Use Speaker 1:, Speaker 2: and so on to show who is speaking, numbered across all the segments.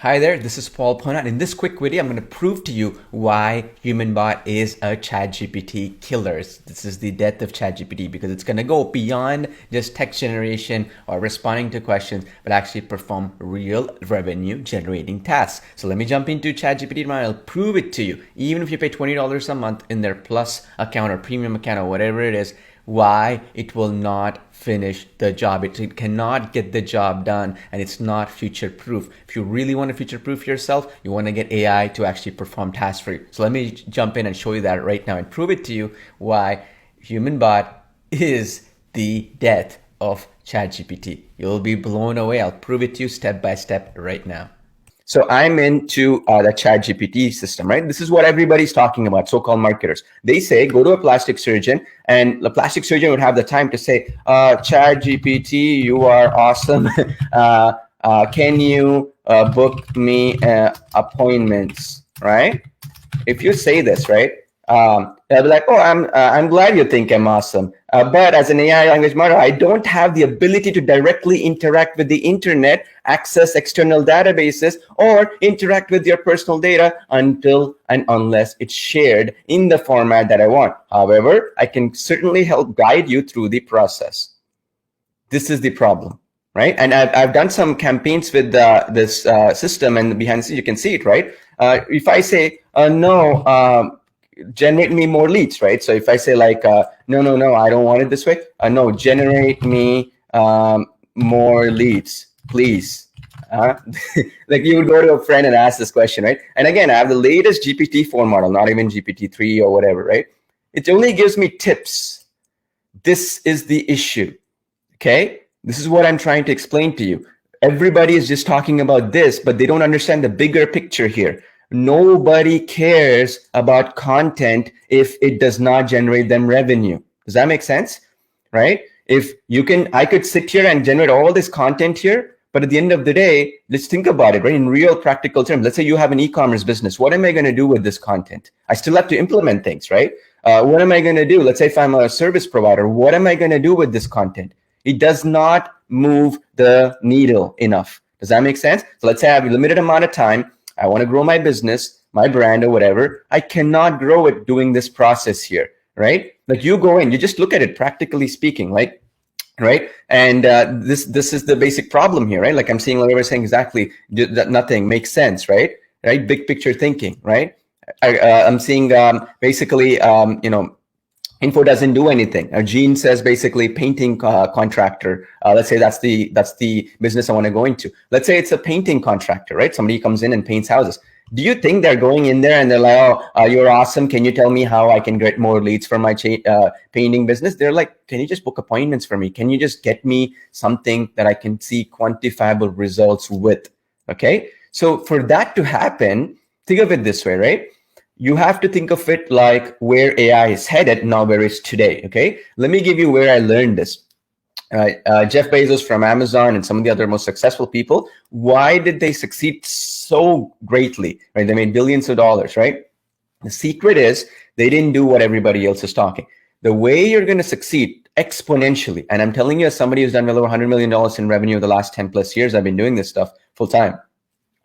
Speaker 1: Hi there, this is Paul Pona, and in this quick video, I'm going to prove to you why HumanBot is a ChatGPT killer. This is the death of ChatGPT because it's going to go beyond just text generation or responding to questions, but actually perform real revenue generating tasks. So let me jump into ChatGPT and I'll prove it to you. Even if you pay $20 a month in their Plus account or premium account or whatever it is, why it will not finish the job. It cannot get the job done, and it's not future proof. If you really want to future proof yourself, you want to get AI to actually perform tasks for you. So let me jump in and show you that right now and prove it to you why HumanBot is the death of ChatGPT. You'll be blown away. I'll prove it to you step by step right now. So I'm into the ChatGPT system, right? This is what everybody's talking about, so-called marketers. They say, go to a plastic surgeon, and the plastic surgeon would have the time to say, ChatGPT, you are awesome. Can you book me appointments, right? If you say this, right? They'll be like, oh, I'm glad you think I'm awesome. But as an AI language model, I don't have the ability to directly interact with the internet, access external databases, or interact with your personal data until and unless it's shared in the format that I want. However, I can certainly help guide you through the process. This is the problem, right? And I've done some campaigns with this system, and behind the scenes, you can see it, right? If I say, no, generate me more leads, right? So if I say like, no, I don't want it this way. No, generate me more leads, please. Like you would go to a friend and ask this question, right? And again, I have the latest GPT-4 model, not even GPT-3 or whatever, right? It only gives me tips. This is the issue, okay? This is what I'm trying to explain to you. Everybody is just talking about this, but they don't understand the bigger picture here. Nobody cares about content if it does not generate them revenue. Does that make sense? Right? If you can, I could sit here and generate all this content here, but at the end of the day, let's think about it, right? In real practical terms, let's say you have an e-commerce business. What am I going to do with this content? I still have to implement things, right? What am I going to do? Let's say if I'm a service provider, what am I going to do with this content? It does not move the needle enough. Does that make sense? So let's say I have a limited amount of time. I want to grow my business, my brand or whatever. I cannot grow it doing this process here, right? Like you go in, you just look at it practically speaking, like, right? And this is the basic problem here, right? Like I'm seeing whatever saying exactly that nothing makes sense, right? Right? Big picture thinking, right? I'm seeing basically, info doesn't do anything. Gene says basically painting contractor. Let's say that's the business I want to go into. Let's say it's a painting contractor, right? Somebody comes in and paints houses. Do you think they're going in there and they're like, oh, you're awesome. Can you tell me how I can get more leads for my painting business? They're like, can you just book appointments for me? Can you just get me something that I can see quantifiable results with? Okay. So for that to happen, think of it this way, right? You have to think of it like where AI is headed, not where it's today, okay? Let me give you where I learned this. Jeff Bezos from Amazon and some of the other most successful people, why did they succeed so greatly, right? They made billions of dollars, right? The secret is they didn't do what everybody else is talking. The way you're going to succeed exponentially, and I'm telling you as somebody who's done well over $100 million in revenue the last 10 plus years, I've been doing this stuff full time,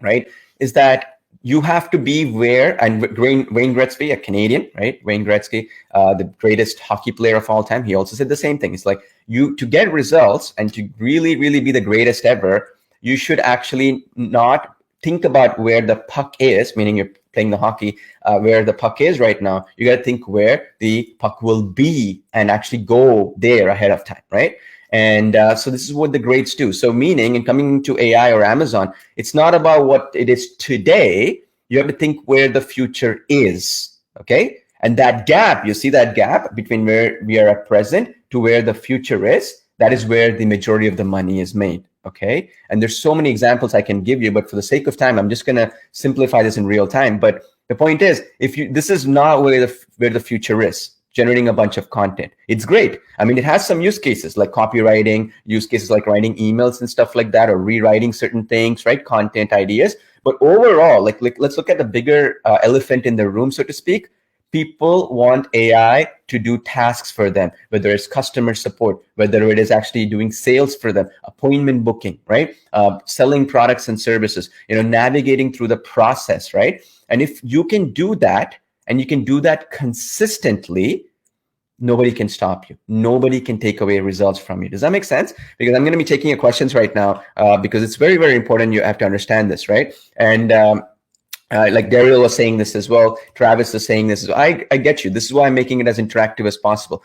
Speaker 1: right? Is that you have to be where, and Wayne Gretzky, a Canadian, right? Wayne Gretzky, the greatest hockey player of all time, he also said the same thing. It's like to get results and to really, really be the greatest ever, you should actually not think about where the puck is, meaning you're playing the hockey, where the puck is right now. You got to think where the puck will be and actually go there ahead of time, right? And so this is what the greats do. So meaning in coming to AI or Amazon, it's not about what it is today. You have to think where the future is, okay? And that gap, you see that gap between where we are at present to where the future is, that is where the majority of the money is made, okay? And there's so many examples I can give you, but for the sake of time, I'm just gonna simplify this in real time. But the point is, this is not where the future is. Generating a bunch of content. It's great. I mean, it has some use cases like copywriting, use cases like writing emails and stuff like that, or rewriting certain things, right? Content ideas. But overall, like let's look at the bigger elephant in the room, so to speak. People want AI to do tasks for them, whether it's customer support, whether it is actually doing sales for them, appointment booking, right? Selling products and services, navigating through the process, right? And if you can do that, and you can do that consistently, nobody can stop you. Nobody can take away results from you. Does that make sense? Because I'm going to be taking your questions right now, because it's very, very important. You have to understand this, right? And like Daryl was saying this as well. Travis is saying this as well. I get you. This is why I'm making it as interactive as possible,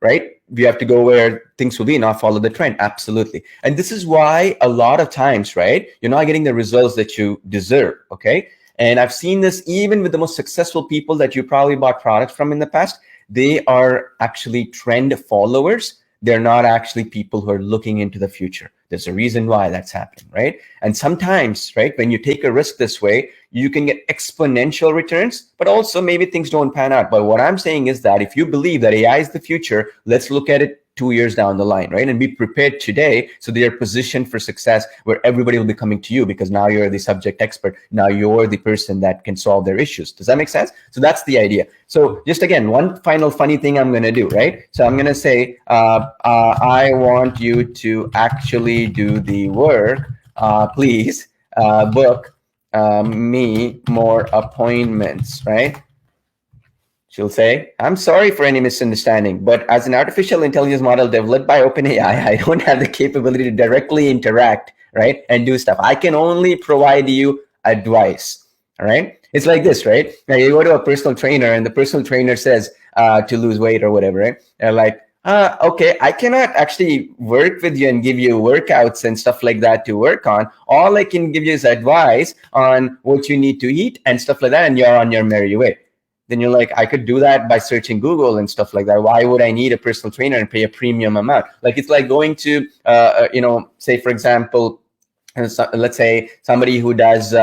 Speaker 1: right? You have to go where things will be, not follow the trend. Absolutely. And this is why a lot of times, right, you're not getting the results that you deserve, okay? And I've seen this even with the most successful people that you probably bought products from in the past. They are actually trend followers. They're not actually people who are looking into the future. There's a reason why that's happening, right? And sometimes, right, when you take a risk this way, you can get exponential returns, but also maybe things don't pan out. But what I'm saying is that if you believe that AI is the future, let's look at it 2 years down the line, right? And be prepared today so that you're positioned for success where everybody will be coming to you because now you're the subject expert. Now you're the person that can solve their issues. Does that make sense? So that's the idea. So just again, one final funny thing I'm going to do, right? So I'm going to say, I want you to actually do the work. Please book me more appointments, right? She'll say, I'm sorry for any misunderstanding, but as an artificial intelligence model developed by OpenAI, I don't have the capability to directly interact, right, and do stuff. I can only provide you advice, all right? It's like this, right? Now you go to a personal trainer and the personal trainer says to lose weight or whatever, right? They're like, okay, I cannot actually work with you and give you workouts and stuff like that to work on. All I can give you is advice on what you need to eat and stuff like that, and you're on your merry way. Then you're like, I could do that by searching Google and stuff like that. Why would I need a personal trainer and pay a premium amount? Like, it's like going to, say, for example, let's say somebody who does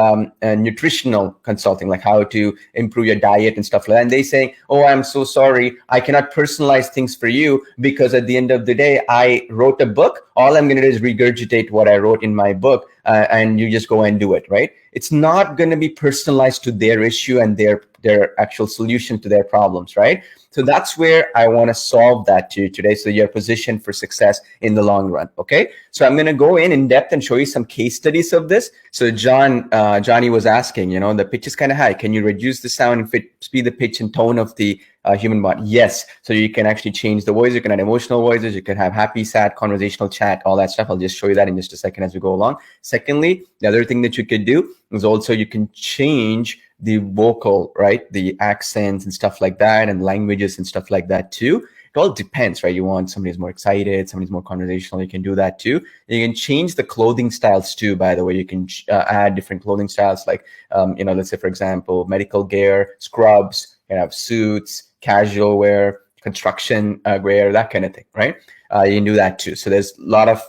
Speaker 1: nutritional consulting, like how to improve your diet and stuff like that. And they say, oh, I'm so sorry, I cannot personalize things for you because at the end of the day, I wrote a book. All I'm going to do is regurgitate what I wrote in my book, and you just go and do it, right? It's not going to be personalized to their issue and their actual solution to their problems, right? So that's where I want to solve that to you today, so you're positioned for success in the long run, okay? So I'm going to go in depth and show you some case studies of this. So Johnny was asking, the pitch is kind of high. Can you reduce the sound and speed the pitch and tone of the HumanBot? Yes. So you can actually change the voice. You can add emotional voices. You can have happy, sad, conversational chat, all that stuff. I'll just show you that in just a second as we go along. Secondly, the other thing that you could do is also you can change the vocal, right? The accents and stuff like that, and languages and stuff like that too. It all depends, right? You want somebody who's more excited, somebody who's more conversational, you can do that too. You can change the clothing styles too, by the way. You can add different clothing styles like, let's say, for example, medical gear, scrubs, you have suits, casual wear, construction wear, that kind of thing, right? You can do that too. So there's a lot of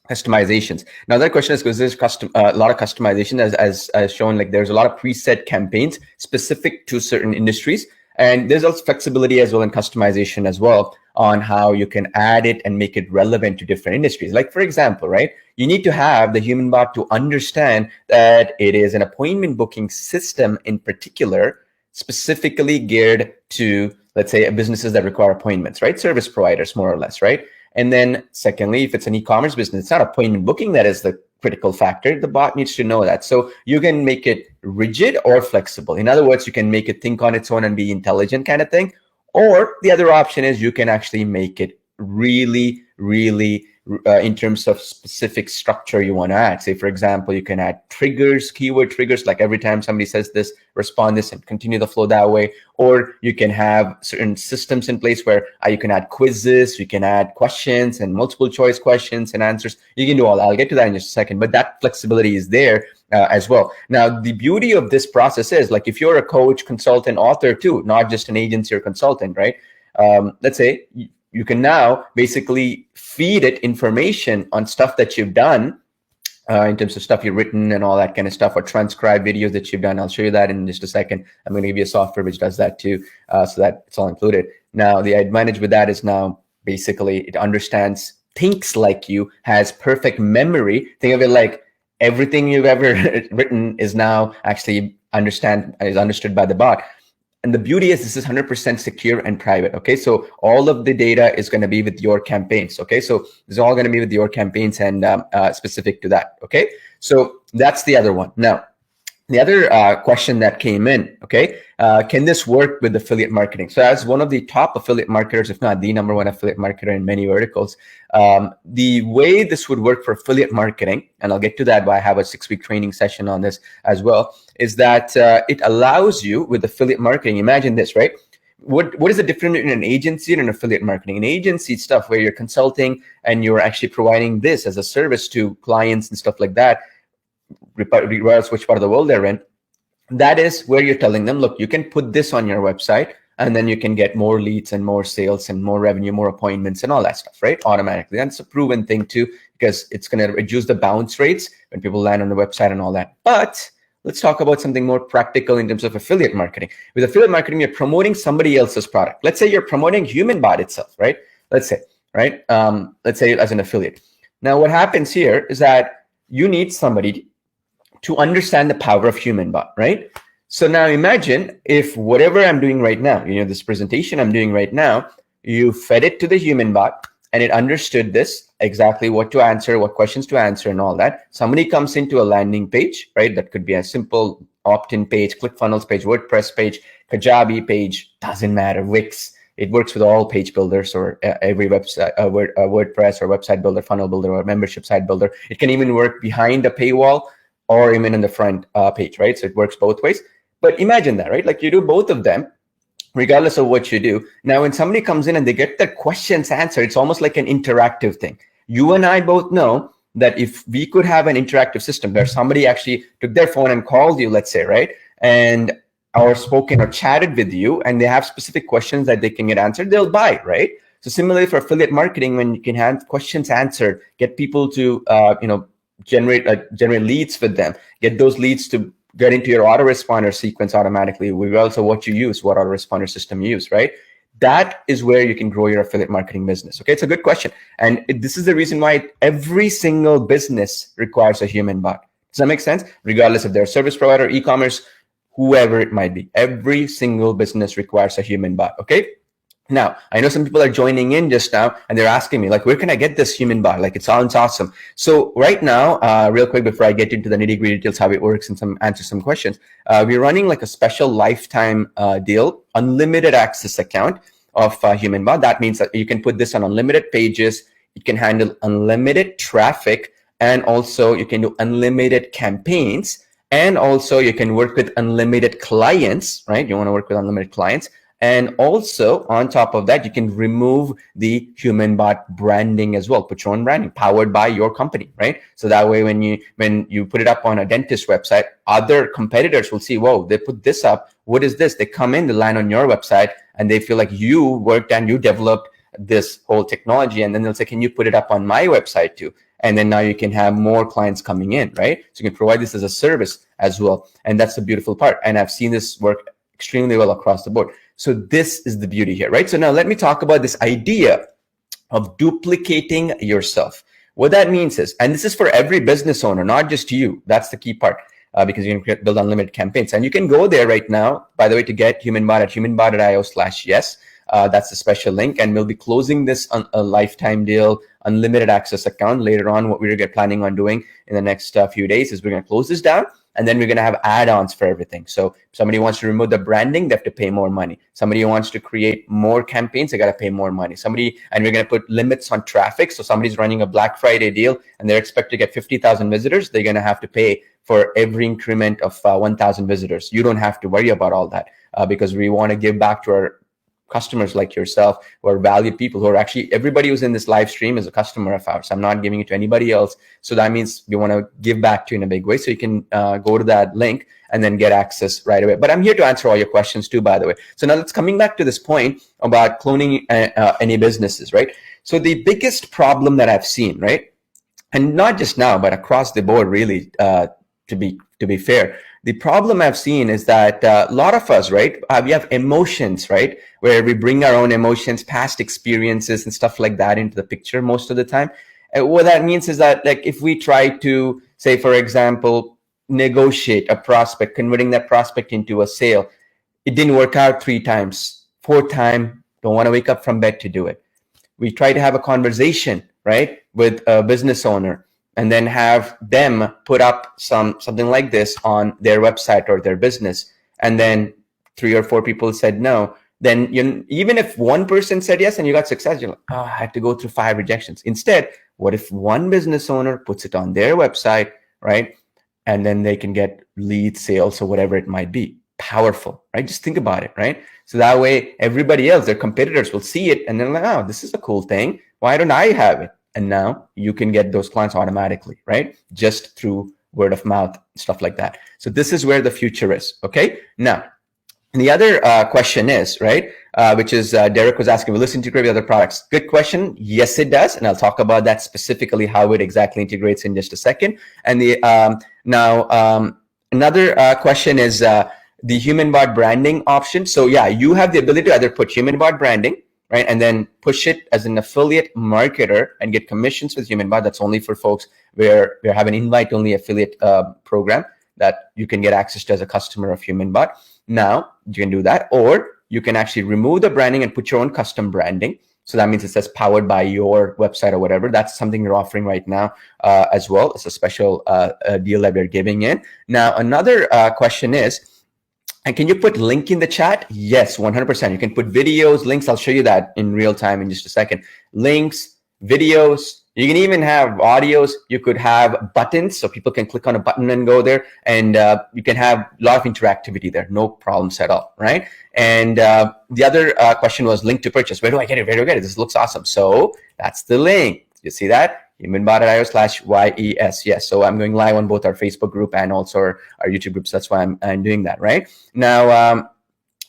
Speaker 1: customizations. Now that question is because there's a lot of customization as shown, like there's a lot of preset campaigns specific to certain industries. And there's also flexibility as well in customization as well on how you can add it and make it relevant to different industries. Like, for example, right, you need to have the HumanBot to understand that it is an appointment booking system in particular, specifically geared to, let's say, businesses that require appointments, right? Service providers, more or less, right? And then secondly, if it's an e-commerce business, it's not appointment booking that is the critical factor. The bot needs to know that. So you can make it rigid or flexible. In other words, you can make it think on its own and be intelligent kind of thing. Or the other option is you can actually make it really, really in terms of specific structure you want to add. Say, for example, you can add triggers, keyword triggers, like every time somebody says this, respond this and continue the flow that way. Or you can have certain systems in place where you can add quizzes, you can add questions and multiple choice questions and answers. You can do all that. I'll get to that in just a second, but that flexibility is there as well. Now, the beauty of this process is, like, if you're a coach, consultant, author too, not just an agency or consultant, right? Let's say you can now basically feed it information on stuff that you've done in terms of stuff you've written and all that kind of stuff, or transcribe videos that you've done. I'll show you that in just a second. I'm going to give you a software which does that too, so that it's all included. Now, the advantage with that is now basically it understands, thinks like you, has perfect memory. Think of it like everything you've ever written is now actually is understood by the bot. And the beauty is this is 100% secure and private. Okay, so all of the data is going to be with your campaigns. Okay, so this is all going to be with your campaigns and specific to that. Okay, so that's the other one. Now, the other question that came in, okay, can this work with affiliate marketing? So as one of the top affiliate marketers, if not the number one affiliate marketer in many verticals, the way this would work for affiliate marketing, and I'll get to that, but I have a 6-week training session on this as well, is that it allows you with affiliate marketing. Imagine this, right? What is the difference in an agency and an affiliate marketing? An agency stuff where you're consulting and you're actually providing this as a service to clients and stuff like that, regardless which part of the world they're in. That is where you're telling them, look, you can put this on your website and then you can get more leads and more sales and more revenue, more appointments and all that stuff, right? Automatically. That's a proven thing too, because it's going to reduce the bounce rates when people land on the website and all that. But let's talk about something more practical in terms of affiliate marketing. With affiliate marketing, you're promoting somebody else's product. Let's say you're promoting HumanBot itself, right? Let's say, right? Let's say as an affiliate. Now, what happens here is that you need somebody to understand the power of HumanBot, right? So now imagine if whatever I'm doing right now, this presentation I'm doing right now, you fed it to the HumanBot and it understood this, exactly what to answer, what questions to answer and all that. Somebody comes into a landing page, right? That could be a simple opt-in page, ClickFunnels page, WordPress page, Kajabi page, doesn't matter, Wix. It works with all page builders or every website, WordPress or website builder, funnel builder, or membership site builder. It can even work behind a paywall or even in the front page, right? So it works both ways. But imagine that, right? Like you do both of them, regardless of what you do. Now, when somebody comes in and they get their questions answered, it's almost like an interactive thing. You and I both know that if we could have an interactive system where somebody actually took their phone and called you, let's say, right? And or spoken or chatted with you and they have specific questions that they can get answered, they'll buy, right? So similarly for affiliate marketing, when you can have questions answered, get people to, generate leads with them, get those leads to get into your autoresponder sequence automatically, regardless of what you use, what autoresponder system you use, right? That is where you can grow your affiliate marketing business. Okay, it's a good question. And this is the reason why every single business requires a human bot. Does that make sense? Regardless if they're a service provider, e-commerce, whoever it might be, every single business requires a human bot, okay? Now, I know some people are joining in just now and they're asking me, like, where can I get this human bot? Like, it sounds awesome. So right now, real quick, before I get into the nitty gritty details, how it works and answer some questions, we're running like a special lifetime deal, unlimited access account of HumanBot. That means that you can put this on unlimited pages. It can handle unlimited traffic, and also you can do unlimited campaigns, and also you can work with unlimited clients, right? You want to work with unlimited clients. And also on top of that, you can remove the HumanBot branding as well. Put your own branding powered by your company, right? So that way, when you put it up on a dentist website, other competitors will see, whoa, they put this up. What is this? They come in, they land on your website, and they feel like you worked and you developed this whole technology. And then they'll say, can you put it up on my website too? And then now you can have more clients coming in, right? So you can provide this as a service as well. And that's the beautiful part. And I've seen this work extremely well across the board. So this is the beauty here, right? So now let me talk about this idea of duplicating yourself. What that means is, and this is for every business owner, not just you. That's the key part, because you can build unlimited campaigns. And you can go there right now, by the way, to get HumanBot at humanbot.io/yes. That's the special link. And we'll be closing this on a lifetime deal, unlimited access account later on. What we're planning on doing in the next few days is we're going to close this down. And then we're going to have add-ons for everything. So if somebody wants to remove the branding, they have to pay more money. Somebody wants to create more campaigns, they got to pay more money. And we're going to put limits on traffic. So somebody's running a Black Friday deal and they're expected to get 50,000 visitors. They're going to have to pay for every increment of 1,000 visitors. You don't have to worry about all that because we want to give back to our customers like yourself, who are valued people, who are actually, everybody who's in this live stream is a customer of ours. I'm not giving it to anybody else. So that means we want to give back to you in a big way. So you can go to that link and then get access right away. But I'm here to answer all your questions too, by the way. So now let's coming back to this point about cloning any businesses, right? So the biggest problem that I've seen, right? And not just now, but across the board, really, to be fair, the problem I've seen is that a lot of us, right, we have emotions, right, where we bring our own emotions, past experiences and stuff like that into the picture most of the time. What that means is that, like, if we try to say, for example, negotiate a prospect, converting that prospect into a sale. It didn't work out 3 times. 4th time, don't want to wake up from bed to do it. We try to have a conversation, right, with a business owner, and then have them put up something like this on their website or their business, and then 3 or 4 people said no. Then even if one person said yes and you got success, you're like, oh, I had to go through 5 rejections. Instead, what if one business owner puts it on their website, right, and then they can get lead sales or whatever it might be? Powerful, right? Just think about it, right? So that way everybody else, their competitors, will see it and then like, oh, this is a cool thing. Why don't I have it? And now you can get those clients automatically, right? Just through word of mouth, stuff like that. So this is where the future is. Okay. Now, the other question is, right, which is Derek was asking, will this integrate with other products? Good question. Yes, it does. And I'll talk about that specifically, how it exactly integrates in just a second. And another question is the HumanBot branding option. So yeah, you have the ability to either put HumanBot branding, right, and then push it as an affiliate marketer and get commissions with HumanBot. That's only for folks where we have an invite-only affiliate program that you can get access to as a customer of HumanBot. Now, you can do that, or you can actually remove the branding and put your own custom branding. So that means it says powered by your website or whatever. That's something you're offering right now as well. It's a special deal that we're giving in. Now, another question is, and can you put link in the chat? Yes, 100%. You can put videos, links. I'll show you that in real time in just a second. Links, videos. You can even have audios. You could have buttons, so people can click on a button and go there. And you can have a lot of interactivity there. No problems at all, right? And the other question was link to purchase. Where do I get it? Where do I get it? This looks awesome. So that's the link. You see that? HumanBot.io/YES. Yes. So I'm going live on both our Facebook group and also our YouTube groups. That's why I'm doing that, right? Now,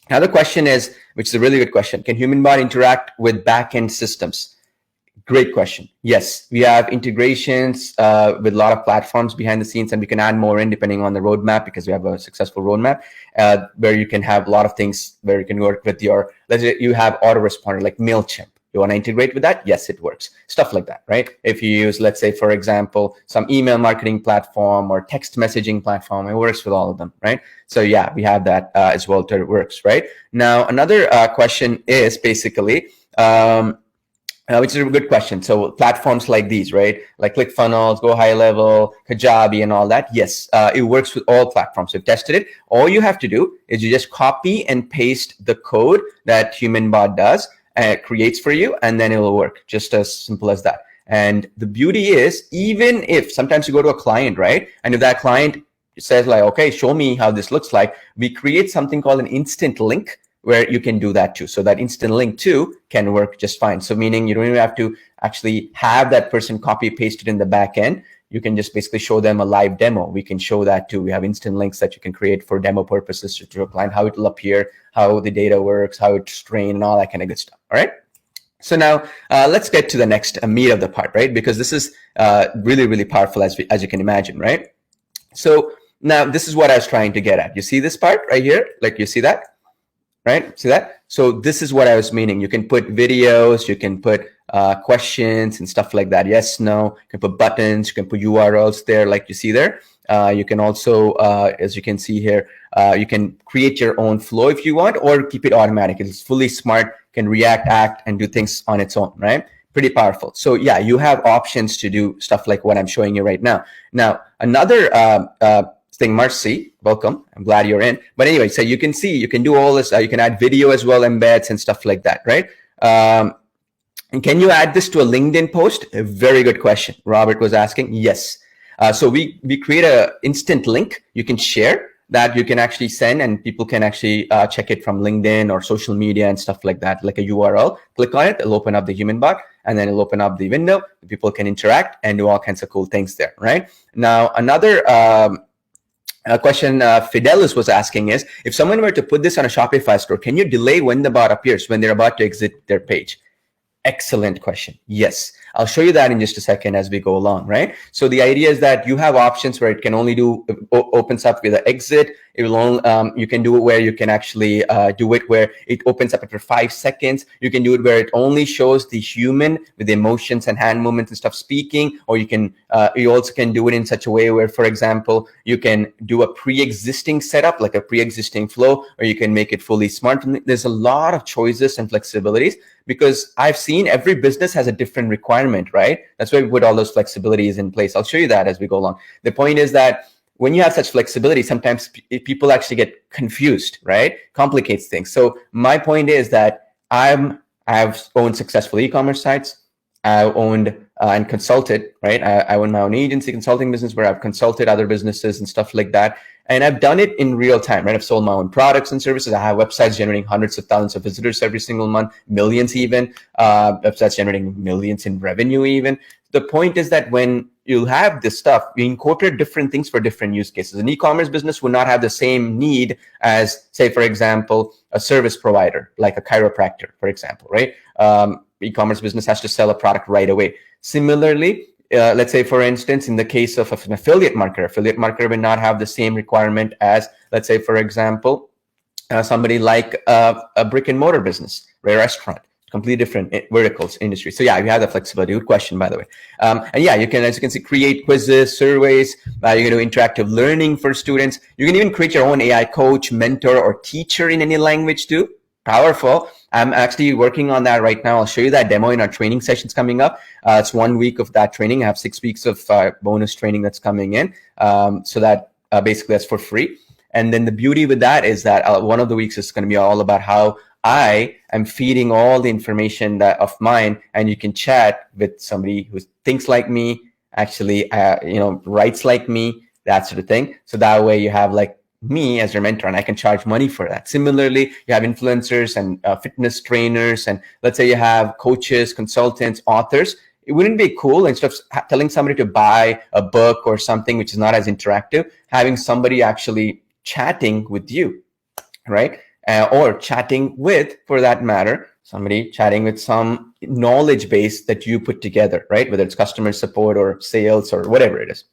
Speaker 1: another question is, which is a really good question. Can HumanBot interact with backend systems? Great question. Yes, we have integrations with a lot of platforms behind the scenes, and we can add more in depending on the roadmap, because we have a successful roadmap where you can have a lot of things where you can work with your, let's say you have autoresponder like MailChimp. You want to integrate with that? Yes, it works. Stuff like that, right? If you use, let's say, for example, some email marketing platform or text messaging platform, it works with all of them, right? So yeah, we have that as well. It works, right? Now, another question is basically, which is a good question. So platforms like these, right? Like ClickFunnels, Go High Level, Kajabi, and all that. Yes, it works with all platforms. We've tested it. All you have to do is you just copy and paste the code that HumanBot does, creates for you, and then it will work. Just as simple as that. And the beauty is, even if sometimes you go to a client, right? And if that client says like, okay, show me how this looks like, we create something called an instant link, where you can do that too. So that instant link too can work just fine. So meaning you don't even have to actually have that person copy paste it in the back end. You can just basically show them a live demo. We can show that too. We have instant links that you can create for demo purposes to a client, how it will appear, how the data works, how it's trained, and all that kind of good stuff. All right. So now let's get to the next meat of the part, right? Because this is really, really powerful as you can imagine, right? So now this is what I was trying to get at. You see this part right here? Like you see that? Right? See that? So this is what I was meaning. You can put videos, you can put questions and stuff like that. Yes, no. You can put buttons, you can put URLs there like you see there. You can also, as you can see here, you can create your own flow if you want, or keep it automatic. It's fully smart, can react, act, and do things on its own, right? Pretty powerful. So yeah, you have options to do stuff like what I'm showing you right now. Now, another thing, Marcy, welcome. I'm glad you're in. But anyway, so you can see, you can do all this. You can add video as well, embeds and stuff like that, right? And can you add this to a LinkedIn post? A very good question. Robert was asking. Yes. So we create a instant link you can share that you can actually send, and people can actually check it from LinkedIn or social media and stuff like that, like a URL. Click on it, it'll open up the HumanBot, and then it'll open up the window. People can interact and do all kinds of cool things there, right? Now, another question Fidelis was asking is, if someone were to put this on a Shopify store, can you delay when the bot appears, when they're about to exit their page? Excellent question. Yes, I'll show you that in just a second as we go along, right? So the idea is that you have options where it can only do opens up with an exit. It will only, you can do it where you can actually do it where it opens up after 5 seconds. You can do it where it only shows the human with emotions and hand movements and stuff speaking, or you also can do it in such a way where, for example, you can do a pre-existing setup, like a pre-existing flow, or you can make it fully smart. There's a lot of choices and flexibilities, because I've seen every business has a different requirement, right? That's why we put all those flexibilities in place. I'll show you that as we go along. The point is that when you have such flexibility, sometimes people actually get confused, right? Complicates things. So my point is that I've owned successful e-commerce sites. I owned and consulted, right? I own my own agency consulting business where I've consulted other businesses and stuff like that. And I've done it in real time, right? I've sold my own products and services. I have websites generating hundreds of thousands of visitors every single month, millions even, websites generating millions in revenue even. The point is that when you have this stuff, you incorporate different things for different use cases. An e-commerce business would not have the same need as, say, for example, a service provider, like a chiropractor, for example, right? E-commerce business has to sell a product right away. Similarly, let's say, for instance, in the case of an affiliate marketer will not have the same requirement as, let's say, for example, somebody like a brick and mortar business, right? A restaurant, completely different verticals, industry. So yeah, you have the flexibility. Good question, by the way. And yeah, you can, as you can see, create quizzes, surveys. You can do interactive learning for students. You can even create your own AI coach, mentor, or teacher in any language too. Powerful. I'm actually working on that right now. I'll show you that demo in our training sessions coming up. It's 1 week of that training. I have 6 weeks of bonus training that's coming in. So that basically that's for free. And then the beauty with that is that one of the weeks is going to be all about how I am feeding all the information of mine, and you can chat with somebody who thinks like me, actually, writes like me, that sort of thing. So that way you have like me as your mentor, and I can charge money for that. Similarly, you have influencers and fitness trainers, and let's say you have coaches, consultants, authors. It wouldn't be cool, instead of telling somebody to buy a book or something which is not as interactive, having somebody actually chatting with you, right? Or chatting with, for that matter, somebody chatting with some knowledge base that you put together, right? Whether it's customer support or sales or whatever it is.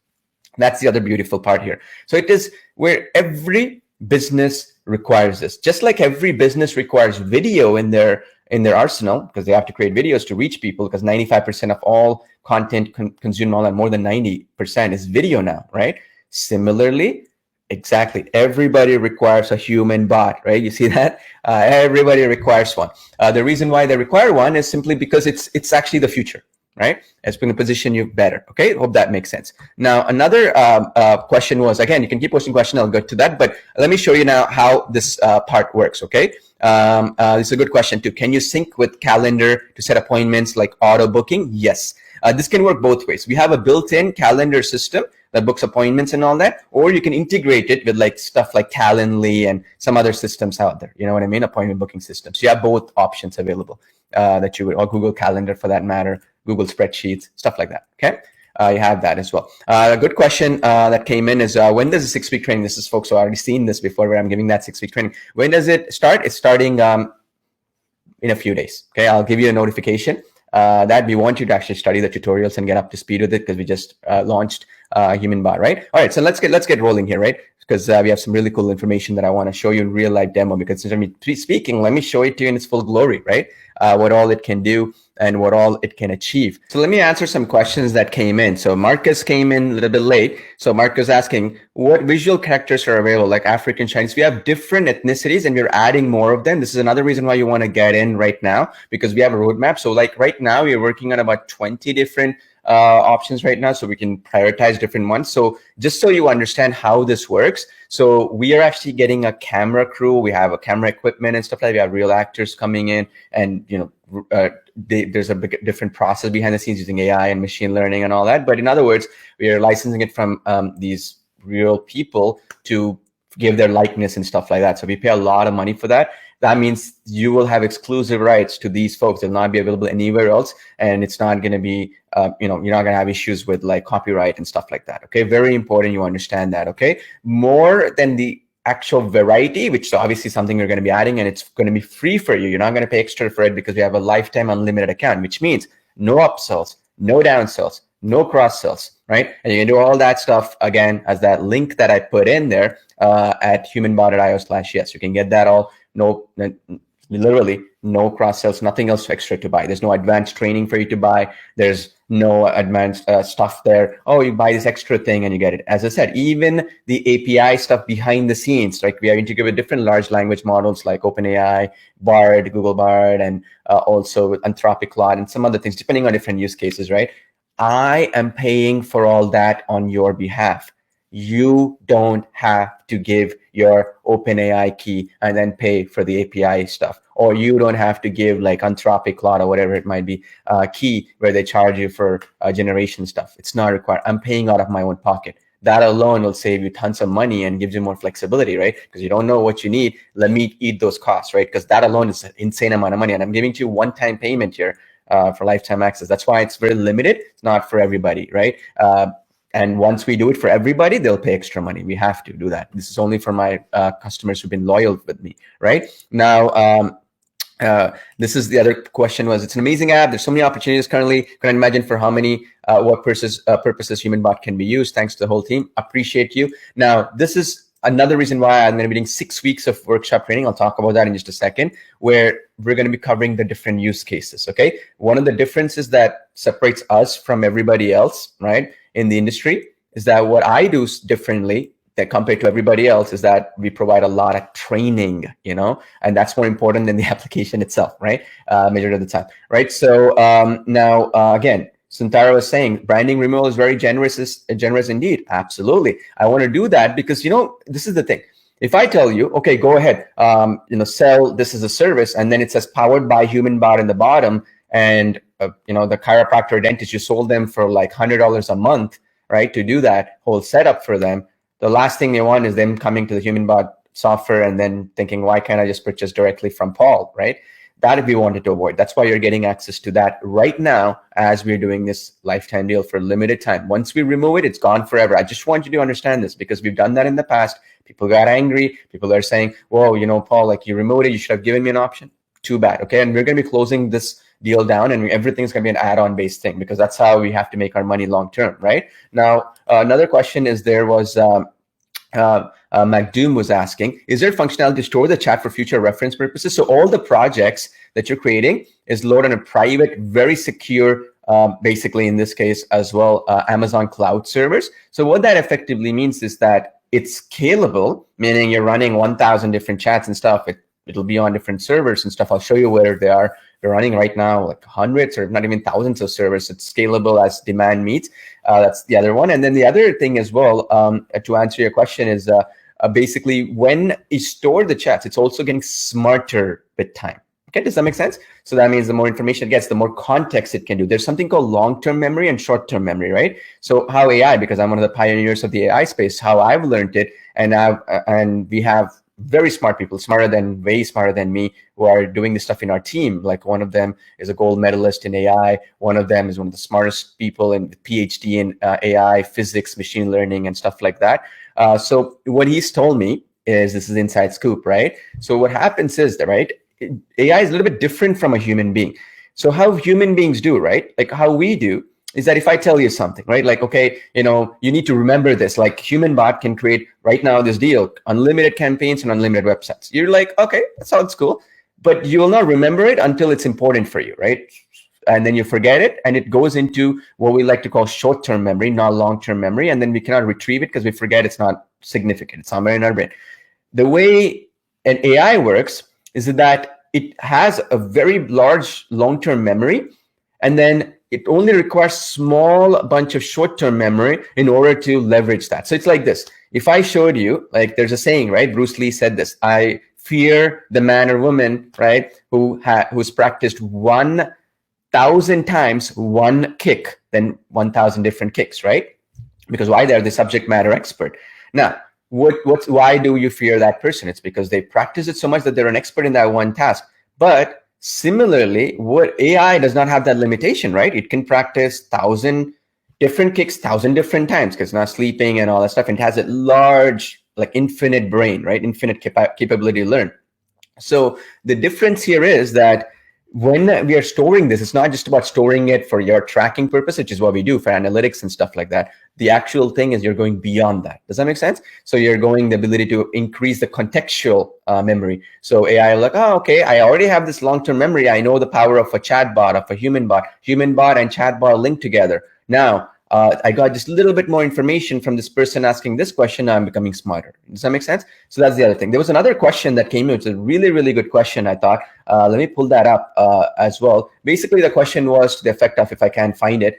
Speaker 1: That's the other beautiful part here. So it is where every business requires this. Just like every business requires video in their arsenal, because they have to create videos to reach people, because 95% of all content consumed online, more than 90% is video now, right? Similarly, exactly, everybody requires a human bot, right? You see that? Everybody requires one. The reason why they require one is simply because it's actually the future, right? It's going to position you better. Okay, hope that makes sense. Now, another question was, again, you can keep posting questions, I'll get to that, but let me show you now how this part works, okay? This is a good question too. Can you sync with calendar to set appointments like auto booking? Yes. This can work both ways. We have a built-in calendar system that books appointments and all that, or you can integrate it with like stuff like Calendly and some other systems out there. You know what I mean? Appointment booking systems. You have both options available that you would, or Google Calendar for that matter, Google Spreadsheets, stuff like that. Okay. You have that as well. A good question that came in is, when does the 6-week training, this is folks who have already seen this before where I'm giving that 6-week training. When does it start? It's starting in a few days. Okay. I'll give you a notification that we want you to actually study the tutorials and get up to speed with it, because we just launched HumanBot, right? All right. So let's get rolling here, right? Because we have some really cool information that I want to show you in real life demo, because since I'm speaking, let me show it to you in its full glory, right? What all it can do and what all it can achieve. So let me answer some questions that came in. So Marcus came in a little bit late. So Marcus asking, what visual characters are available, like African, Chinese? We have different ethnicities and we're adding more of them. This is another reason why you want to get in right now, because we have a roadmap. So like right now, we're working on about 20 different options right now, so we can prioritize different ones. So just so you understand how this works, so we are actually getting a camera crew. We have a camera equipment and stuff like that. We have real actors coming in, and there's a different process behind the scenes using AI and machine learning and all that. But in other words, we are licensing it from these real people to give their likeness and stuff like that. So we pay a lot of money for that. That means you will have exclusive rights to these folks. They'll not be available anywhere else. And it's not going to be, you're not going to have issues with like copyright and stuff like that. Okay. Very important you understand that. Okay. More than the actual variety, which is obviously something you're going to be adding, and it's going to be free for you. You're not going to pay extra for it because we have a lifetime unlimited account, which means no upsells, no downsells, no cross sells, right? And you can do all that stuff again as that link that I put in there at humanbot.io/yes. You can get that all. No, literally no cross sells, nothing else extra to buy. There's no advanced training for you to buy. There's no advanced stuff there. Oh, you buy this extra thing and you get it. As I said, even the API stuff behind the scenes, like we are integrated with different large language models like OpenAI, Bard, Google Bard, and also Anthropic Claude and some other things, depending on different use cases, right? I am paying for all that on your behalf. You don't have to give your OpenAI key and then pay for the API stuff. Or you don't have to give like Anthropic Claude or whatever it might be, key where they charge you for generation stuff. It's not required. I'm paying out of my own pocket. That alone will save you tons of money and gives you more flexibility, right? Because you don't know what you need. Let me eat those costs, right? Because that alone is an insane amount of money. And I'm giving you one-time payment here for lifetime access. That's why it's very limited. It's not for everybody, right? And once we do it for everybody, they'll pay extra money. We have to do that. This is only for my customers who've been loyal with me, right? Now, this is the other question was, it's an amazing app. There's so many opportunities currently. Can imagine for how many what purposes HumanBot can be used. Thanks to the whole team. Appreciate you. Now, this is another reason why I'm going to be doing 6 weeks of workshop training. I'll talk about that in just a second, where we're going to be covering the different use cases, okay? One of the differences that separates us from everybody else, right, in the industry is that what I do differently that compared to everybody else is that we provide a lot of training, and that's more important than the application itself, right? Majority of the time, right? So now, again, Suntara was saying branding removal is very generous indeed. Absolutely. I want to do that because, this is the thing. If I tell you, okay, go ahead, sell this as a service, and then it says powered by HumanBot in the bottom, and the chiropractor or dentist, you sold them for like $100 a month, right? To do that whole setup for them. The last thing they want is them coming to the HumanBot software and then thinking, why can't I just purchase directly from Paul, right? That we wanted to avoid. That's why you're getting access to that right now as we're doing this lifetime deal for limited time. Once we remove it, it's gone forever. I just want you to understand this because we've done that in the past. People got angry. People are saying, whoa, Paul, like you removed it. You should have given me an option. Too bad. Okay. And we're going to be closing this deal down and everything's going to be an add-on based thing because that's how we have to make our money long-term, right? Now, another question is there was, MacDoom was asking, is there functionality to store the chat for future reference purposes? So all the projects that you're creating is loaded on a private, very secure, basically in this case as well, Amazon cloud servers. So what that effectively means is that it's scalable, meaning you're running 1,000 different chats and stuff. It'll be on different servers and stuff. I'll show you where they are. They're running right now like hundreds or not even thousands of servers. It's scalable as demand meets. That's the other one. And then the other thing as well, to answer your question is basically when you store the chats, it's also getting smarter with time. Okay, does that make sense? So that means the more information it gets, the more context it can do. There's something called long-term memory and short-term memory, right? So how AI, because I'm one of the pioneers of the AI space, how I've learned it, and we have very smart people, way smarter than me, who are doing this stuff in our team. Like one of them is a gold medalist in AI. One of them is one of the smartest people in PhD in AI, physics, machine learning, and stuff like that. So what he's told me is, this is inside scoop, right? So what happens is that, right, AI is a little bit different from a human being. So how human beings do, right? Like how we do is that if I tell you something, right? Like, okay, you need to remember this. Like HumanBot can create right now this deal, unlimited campaigns and unlimited websites. You're like, okay, that sounds cool. But you will not remember it until it's important for you, right? And then you forget it. And it goes into what we like to call short-term memory, not long-term memory. And then we cannot retrieve it because we forget it's not significant. It's somewhere in our brain. The way an AI works is that it has a very large long-term memory. And then it only requires small bunch of short-term memory in order to leverage that. So it's like this. If I showed you, like there's a saying, right? Bruce Lee said this, I fear the man or woman, right? Who's practiced 1,000 times one kick, then 1,000 different kicks, right? Because why? They're the subject matter expert. Now, why do you fear that person? It's because they practice it so much that they're an expert in that one task. But similarly, what AI does not have that limitation, right? It can practice 1,000 different kicks, 1,000 different times because it's not sleeping and all that stuff. And it has a large like infinite brain, right? Infinite capability to learn. So the difference here is that when we are storing this, it's not just about storing it for your tracking purpose, which is what we do for analytics and stuff like that. The actual thing is you're going beyond that. Does that make sense? So you're going the ability to increase the contextual memory. So AI like, oh, okay, I already have this long-term memory. I know the power of a chatbot, of a human bot. Human bot and chatbot linked together. Now, I got just a little bit more information from this person asking this question. Now I'm becoming smarter. Does that make sense? So that's the other thing. There was another question that came in. It's a really, really good question, I thought. Let me pull that up as well. Basically, the question was to the effect of, if I can find it,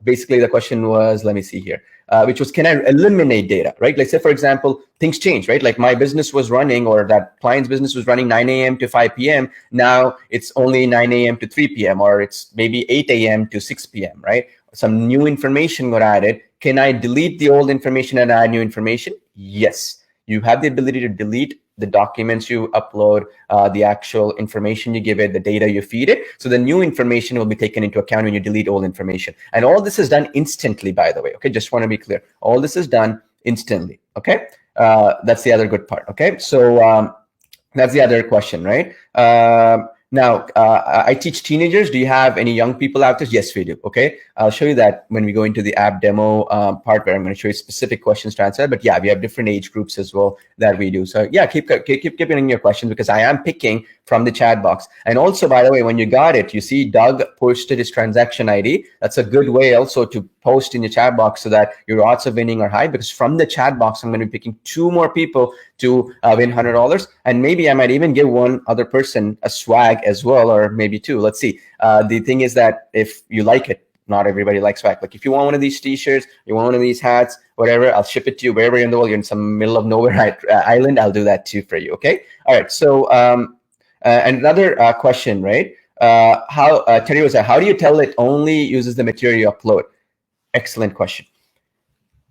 Speaker 1: basically the question was, let me see here, which was, can I eliminate data, right? Like say, for example, things change, right? Like my business was running, or that client's business was running 9 a.m. to 5 p.m. Now it's only 9 a.m. to 3 p.m. or it's maybe 8 a.m. to 6 p.m., right? Some new information got added. Can I delete the old information and add new information? Yes. You have the ability to delete the documents you upload, the actual information you give it, the data you feed it. So the new information will be taken into account when you delete old information. And all this is done instantly, by the way. Okay, just want to be clear. All this is done instantly. Okay, that's the other good part. Okay, so that's the other question, right? Now, I teach teenagers. Do you have any young people out there? Yes, we do. Okay, I'll show you that when we go into the app demo part, where I'm going to show you specific questions to answer. But yeah, we have different age groups as well that we do. So yeah, keep giving your questions, because I am picking from the chat box. And also, by the way, when you got it, you see Doug posted his transaction ID. That's a good way also to post in your chat box so that your odds of winning are high, because from the chat box, I'm going to be picking 2 more people to win $100. And maybe I might even give one other person a swag as well, or maybe 2. Let's see. The thing is that if you like it, not everybody likes swag. Like if you want one of these t-shirts, you want one of these hats, whatever, I'll ship it to you wherever you're in the world. You're in some middle of nowhere island, I'll do that too for you. Okay. All right. So and another question, right? Terry was how do you tell it only uses the material you upload? Excellent question.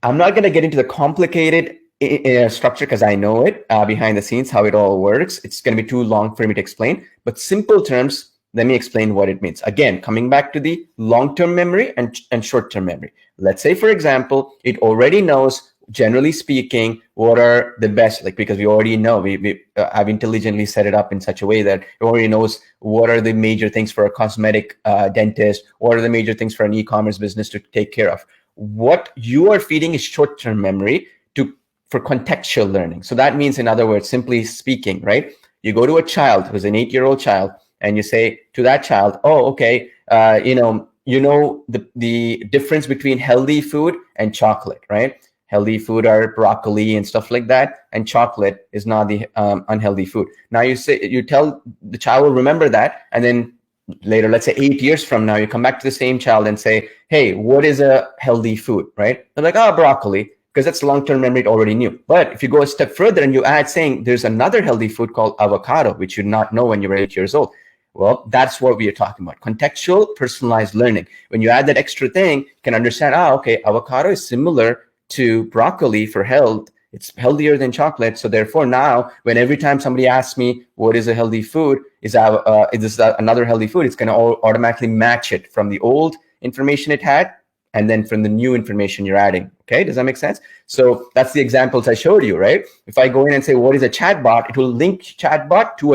Speaker 1: I'm not going to get into the complicated structure, because I know it behind the scenes, how it all works. It's going to be too long for me to explain. But simple terms, let me explain what it means. Again, coming back to the long-term memory and short-term memory. Let's say, for example, it already knows, generally speaking, what are the best, like, because we already know, we have intelligently set it up in such a way that it already knows what are the major things for a cosmetic dentist, what are the major things for an e-commerce business to take care of. What you are feeding is short-term memory for contextual learning. So that means, in other words, simply speaking, right? You go to a child who's an 8-year-old child, and you say to that child, oh, okay, you know the difference between healthy food and chocolate, right? Healthy food are broccoli and stuff like that, and chocolate is not the unhealthy food. Now you tell the child will remember that, and then later, let's say 8 years from now, you come back to the same child and say, hey, what is a healthy food, right? They're like, oh, broccoli, because that's long-term memory, it already knew. But if you go a step further and you add saying there's another healthy food called avocado, which you did not know when you were 8 years old. Well, that's what we are talking about. Contextual, personalized learning. When you add that extra thing, you can understand, okay, avocado is similar to broccoli for health. It's healthier than chocolate. So therefore now, when every time somebody asks me, what is a healthy food? Is this another healthy food? It's going to automatically match it from the old information it had, and then from the new information you're adding. Okay, does that make sense? So that's the examples I showed you, right? If I go in and say, what is a chatbot? It will link chatbot to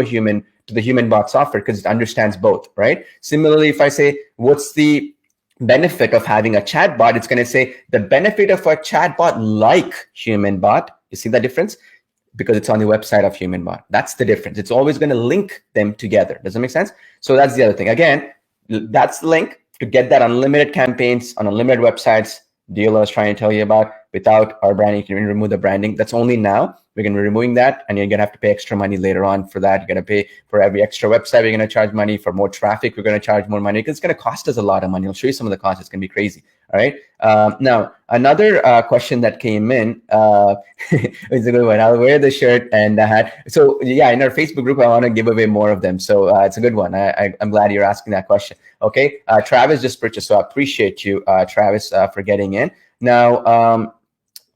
Speaker 1: the HumanBot software, because it understands both, right? Similarly, if I say, what's the benefit of having a chatbot? It's going to say the benefit of a chatbot like HumanBot. You see that difference? Because it's on the website of HumanBot. That's the difference. It's always going to link them together. Does that make sense? So that's the other thing. Again, that's the link to get that unlimited campaigns on unlimited websites deal I was trying to tell you about. Without our branding, you can remove the branding. That's only now. We're going to be removing that, and you're going to have to pay extra money later on for that. You're going to pay for every extra website. We're going to charge money for more traffic. We're going to charge more money, because it's going to cost us a lot of money. I'll show you some of the costs. It's going to be crazy. All right. Now, another question that came in is a good one. I'll wear the shirt and the hat. So yeah, in our Facebook group, I want to give away more of them. So it's a good one. I'm glad you're asking that question. Okay. Travis just purchased. So I appreciate you, Travis, for getting in. Now,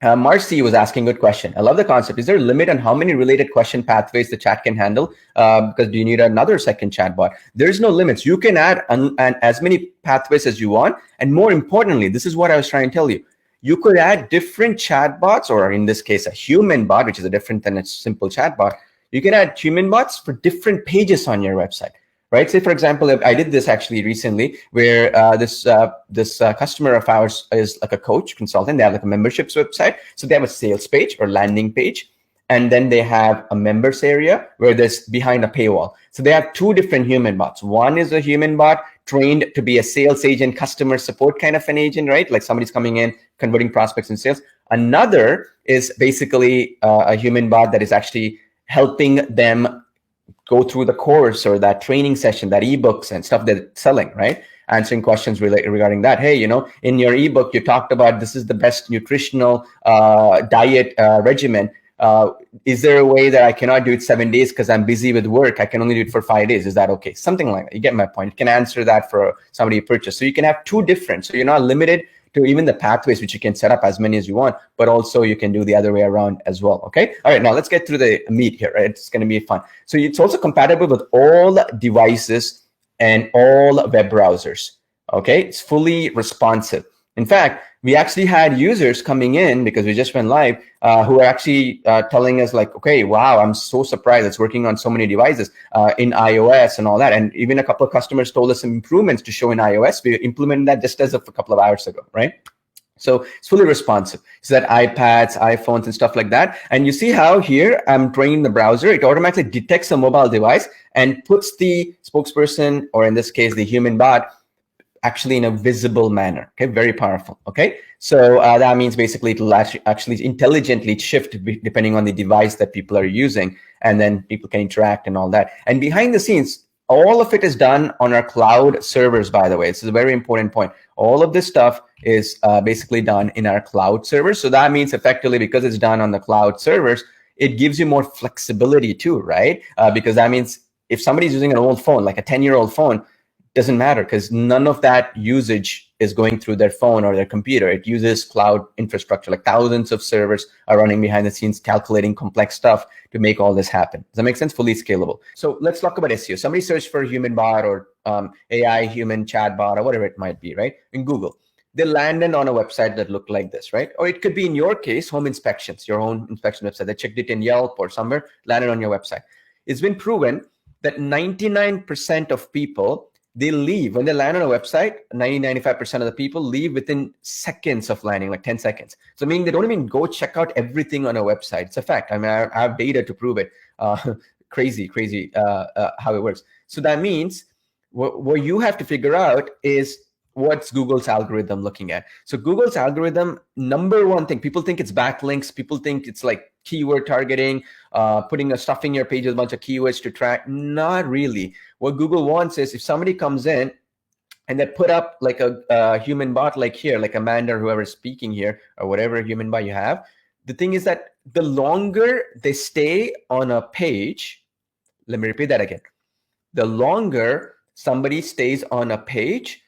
Speaker 1: Marcy was asking a good question. I love the concept. Is there a limit on how many related question pathways the chat can handle? Because do you need another second chatbot? There's no limits. You can add as many pathways as you want. And more importantly, this is what I was trying to tell you. you could add different chatbots, or in this case, a human bot, which is different than a simple chatbot. You can add human bots for different pages on your website, right? Say, for example, if I did this actually recently, where this customer of ours is like a coach consultant. They have like a memberships website. So they have a sales page or landing page. And then they have a members area where there's behind a paywall. So they have two different human bots. One is a human bot trained to be a sales agent, customer support kind of an agent, right? Like somebody's coming in, converting prospects and sales. Another is basically a human bot that is actually helping them go through the course or that training session, that ebooks and stuff they're selling, right? Answering questions regarding that. Hey, in your ebook, you talked about this is the best nutritional diet regimen. Is there a way that I cannot do it 7 days because I'm busy with work? I can only do it for 5 days. Is that okay? Something like that. You get my point. You can answer that for somebody who purchased. So you can have two different. So you're not limited to even the pathways, which you can set up as many as you want, but also you can do the other way around as well. Okay. All right. Now let's get through the meat here, right? It's going to be fun. So it's also compatible with all devices and all web browsers. Okay. It's fully responsive. In fact, we actually had users coming in because we just went live who are actually telling us like, okay, wow, I'm so surprised it's working on so many devices in iOS and all that. And even a couple of customers told us some improvements to show in iOS. We implemented that just as of a couple of hours ago, right? So it's fully responsive. So that iPads, iPhones, and stuff like that. And you see how here I'm training the browser. It automatically detects a mobile device and puts the spokesperson, or in this case, the human bot, actually in a visible manner. Okay, very powerful. Okay, so that means basically it'll actually intelligently shift depending on the device that people are using, and then people can interact and all that. And behind the scenes, all of it is done on our cloud servers, by the way. This is a very important point. All of this stuff is basically done in our cloud servers. So that means effectively, because it's done on the cloud servers, it gives you more flexibility too, right? Because that means if somebody's using an old phone, like a 10-year-old phone, doesn't matter because none of that usage is going through their phone or their computer. It uses cloud infrastructure, like thousands of servers are running behind the scenes, calculating complex stuff to make all this happen. Does that make sense? Fully scalable. So let's talk about SEO. Somebody searched for human bot or AI human chat bot or whatever it might be, right? In Google, they landed on a website that looked like this, right? Or it could be in your case, home inspections, your own inspection website. They checked it in Yelp or somewhere, landed on your website. It's been proven that 99% of people, they leave when they land on a website. 95% of the people leave within seconds of landing, like 10 seconds. So meaning they don't even go check out everything on a website. It's a fact. I mean, I have data to prove it. Crazy how it works. So that means what you have to figure out is what's Google's algorithm looking at. So Google's algorithm, number one thing, people think it's backlinks. People think it's like keyword targeting, stuffing your page with a bunch of keywords to track. Not really. What Google wants is if somebody comes in and they put up like a human bot, like here, like Amanda or whoever's speaking here, or whatever human bot you have, the thing is that the longer they stay on a page, let me repeat that again. The longer somebody stays on a page,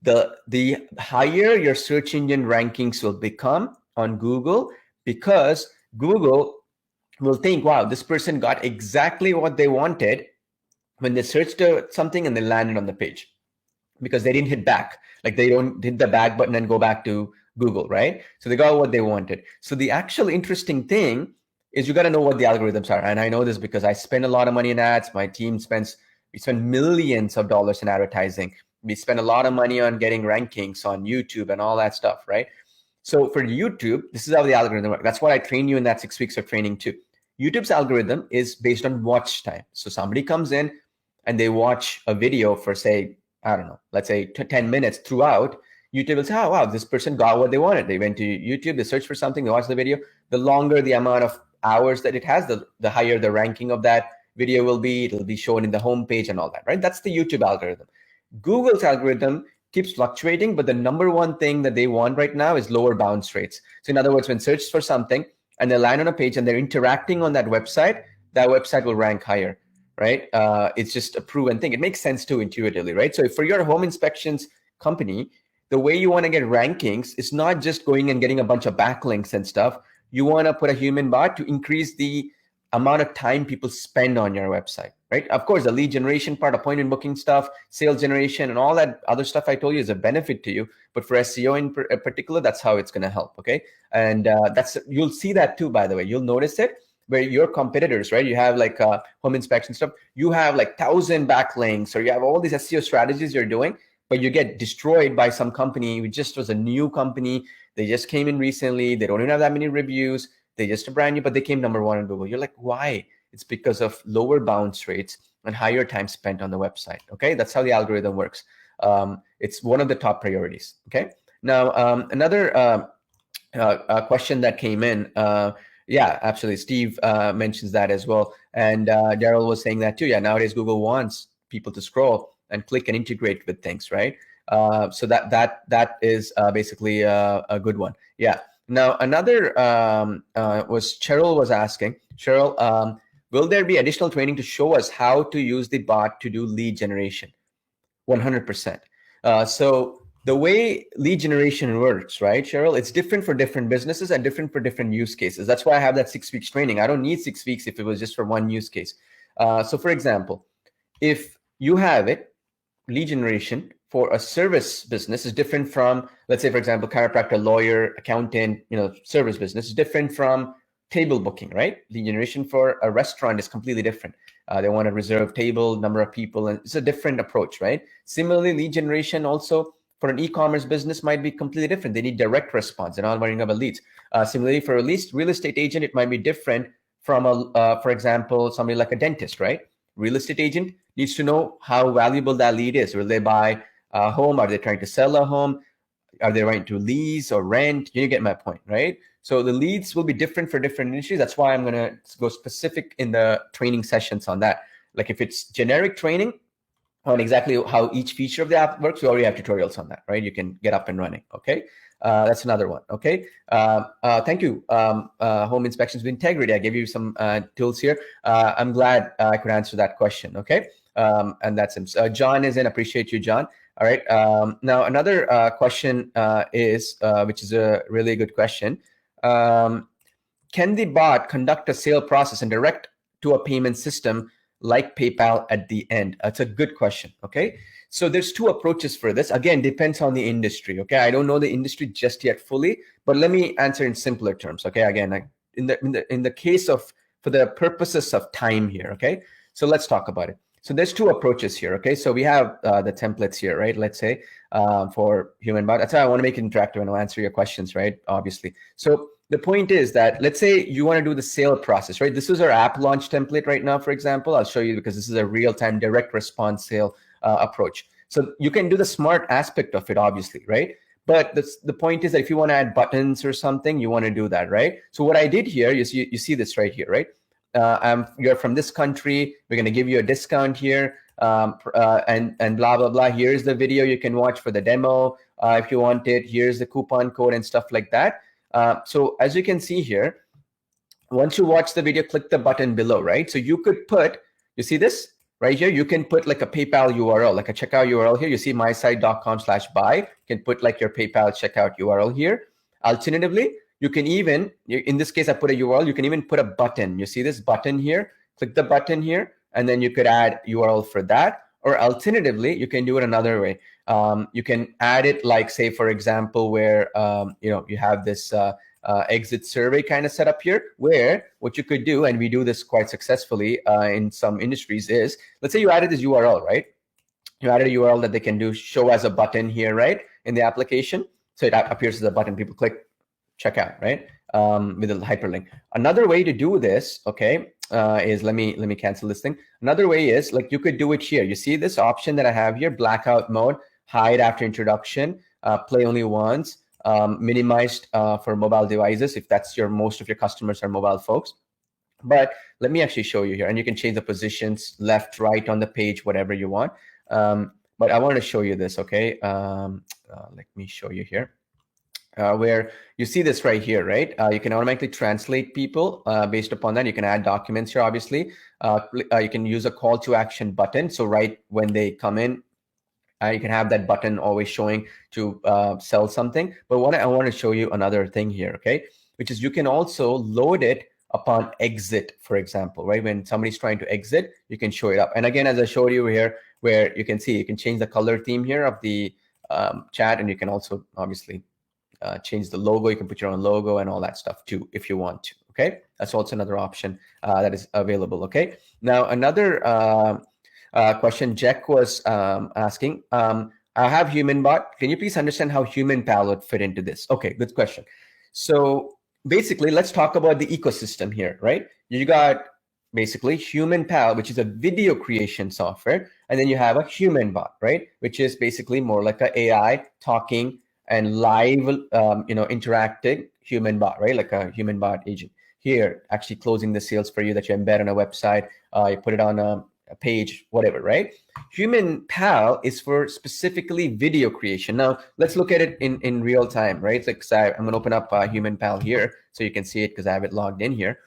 Speaker 1: the higher your search engine rankings will become on Google, because Google will think, wow, this person got exactly what they wanted when they searched something and they landed on the page, because they didn't hit back. Like they don't hit the back button and go back to Google, right? So they got what they wanted. So the actual interesting thing is you got to know what the algorithms are. And I know this because I spend a lot of money in ads. My team we spend millions of dollars in advertising. We spend a lot of money on getting rankings on YouTube and all that stuff, right? So for YouTube, this is how the algorithm works. That's what I train you in that 6 weeks of training too. YouTube's algorithm is based on watch time. So somebody comes in and they watch a video for, say, I don't know, let's say 10 minutes throughout. YouTube will say, oh, wow, this person got what they wanted. They went to YouTube, they searched for something, they watched the video. The longer the amount of hours that it has, the higher the ranking of that video will be. It'll be shown in the homepage and all that, right? That's the YouTube algorithm. Google's algorithm keeps fluctuating, but the number one thing that they want right now is lower bounce rates. So in other words, when searched for something and they land on a page and they're interacting on that website will rank higher, right? It's just a proven thing. It makes sense too intuitively, right? So if for your home inspections company, the way you want to get rankings is not just going and getting a bunch of backlinks and stuff. You want to put a human bot to increase the amount of time people spend on your website, right? Of course, the lead generation part, appointment booking stuff, sales generation, and all that other stuff I told you is a benefit to you. But for SEO in particular, that's how it's going to help. Okay, and you'll see that too. By the way, you'll notice it where your competitors, right? You have like home inspection stuff. You have like 1,000 backlinks, or you have all these SEO strategies you're doing, but you get destroyed by some company who just was a new company. They just came in recently. They don't even have that many reviews. They just a brand new, but they came number one on Google. You're like, why? It's because of lower bounce rates and higher time spent on the website. Okay, that's how the algorithm works. It's one of the top priorities. Okay, now another question that came in. Yeah, absolutely. Steve mentions that as well, and Daryl was saying that too. Yeah, nowadays Google wants people to scroll and click and integrate with things, right? So that is basically a good one. Yeah. Now another was Cheryl was asking. Cheryl, will there be additional training to show us how to use the bot to do lead generation? 100%. So the way lead generation works, right, Cheryl, it's different for different businesses and different for different use cases. That's why I have that 6 weeks training. I don't need 6 weeks if it was just for one use case. So for example, if you have it, lead generation for a service business is different from, let's say, for example, chiropractor, lawyer, accountant, service business is different from table booking, right? Lead generation for a restaurant is completely different. They want to reserve table, number of people, and it's a different approach, right? Similarly, lead generation also for an e-commerce business might be completely different. They need direct response. They're not worrying about leads. Similarly, for a real estate agent, it might be different from, for example, somebody like a dentist, right? Real estate agent needs to know how valuable that lead is. Will they buy a home? Are they trying to sell a home? Are they trying to lease or rent? You get my point, right? So the leads will be different for different industries. That's why I'm going to go specific in the training sessions on that. Like if it's generic training on exactly how each feature of the app works, we already have tutorials on that, right? You can get up and running, okay? That's another one, okay? Thank you, Home Inspections with Integrity. I gave you some tools here. I'm glad I could answer that question, okay? And that's him. John is in. Appreciate you, John. All right. Now, another question is, which is a really good question. Can the bot conduct a sale process and direct to a payment system like PayPal at the end? That's a good question. Okay. So there's two approaches for this. Again, depends on the industry. Okay. I don't know the industry just yet fully, but let me answer in simpler terms. Okay. Again, in the case of, for the purposes of time here. Okay. So let's talk about it. So there's two approaches here. Okay. So we have the templates here, right? Let's say for HumanBot. That's why I want to make it interactive and I'll answer your questions, right? Obviously. So the point is that let's say you want to do the sale process, right? This is our app launch template right now, for example. I'll show you because this is a real-time direct response sale approach. So you can do the smart aspect of it, obviously, right? But the point is that if you want to add buttons or something, you want to do that, right? So what I did here, you see this right here, right? You're from this country. We're going to give you a discount here, and blah, blah, blah. Here's the video you can watch for the demo if you want it. Here's the coupon code and stuff like that. So as you can see here, once you watch the video, click the button below, right? So you could put, you see this right here? You can put like a PayPal URL, like a checkout URL here. You see mysite.com/buy. You can put like your PayPal checkout URL here. Alternatively, you can even, in this case, I put a URL. You can even put a button. You see this button here? Click the button here, and then you could add URL for that. Or alternatively, you can do it another way. You can add it like, say, for example, where you have this exit survey kind of setup here, where what you could do, and we do this quite successfully in some industries, is let's say you added this URL, right? You added a URL that they can do show as a button here, right, in the application. So it appears as a button. People click checkout, right, with a hyperlink. Another way to do this, okay, is let me cancel this thing. Another way is like you could do it here. You see this option that I have here, blackout mode, hide after introduction, play only once, minimized for mobile devices if that's most of your customers are mobile folks. But let me actually show you here, and you can change the positions left, right on the page, whatever you want. But I want to show you this, okay? Let me show you here. Where you see this right here, right? You can automatically translate people based upon that. You can add documents here, obviously. You can use a call to action button. So right when they come in, you can have that button always showing to sell something. But I want to show you another thing here, okay? Which is you can also load it upon exit, for example, right? When somebody's trying to exit, you can show it up. And again, as I showed you here, where you can see, you can change the color theme here of the chat, and you can also obviously change the logo. You can put your own logo and all that stuff too, if you want to. Okay, that's also another option that is available. Okay, now another question Jack was asking. I have HumanBot. Can you please understand how Humanpal would fit into this? Okay, good question. So basically, let's talk about the ecosystem here, right? You got basically Humanpal, which is a video creation software, and then you have a HumanBot, right? Which is basically more like an AI talking and live, interacting HumanBot, right? Like a HumanBot agent. Here, actually closing the sales for you that you embed on a website, you put it on a page, whatever, right? Humanpal is for specifically video creation. Now, let's look at it in real time, right? Like, so I'm going to open up Humanpal here so you can see it because I have it logged in here.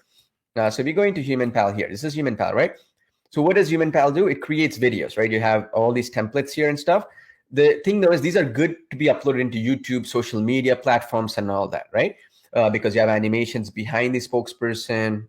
Speaker 1: So if you go into Humanpal here, this is Humanpal, right? So what does Humanpal do? It creates videos, right? You have all these templates here and stuff. The thing though is these are good to be uploaded into YouTube, social media platforms and all that, right? Because you have animations behind the spokesperson,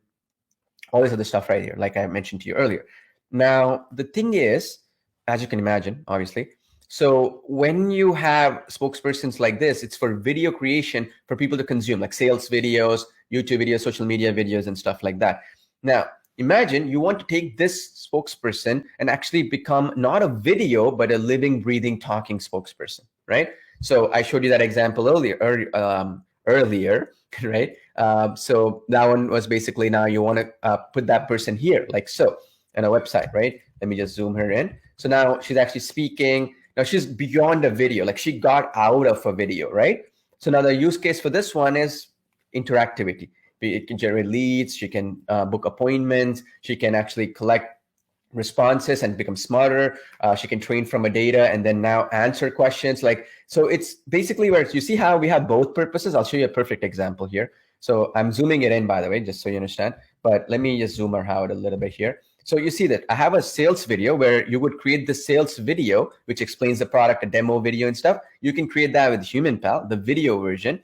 Speaker 1: all this other stuff right here, like I mentioned to you earlier. Now, the thing is, as you can imagine, obviously, so when you have spokespersons like this, it's for video creation for people to consume, like sales videos, YouTube videos, social media videos, and stuff like that. Now, imagine you want to take this spokesperson and actually become not a video, but a living, breathing, talking spokesperson, right? So I showed you that example earlier, right? So that one was basically, now you want to put that person here, like so, on a website, right? Let me just zoom her in. So now she's actually speaking. Now she's beyond a video, like she got out of a video, right? So now the use case for this one is interactivity. It can generate leads, she can book appointments, she can actually collect responses and become smarter. She can train from a data and then now answer questions. Like, so it's basically where you see how we have both purposes. I'll show you a perfect example here. So I'm zooming it in, by the way, just so you understand, but let me just zoom her out a little bit here. So you see that I have a sales video where you would create the sales video, which explains the product, a demo video and stuff. You can create that with Humanpal, the video version,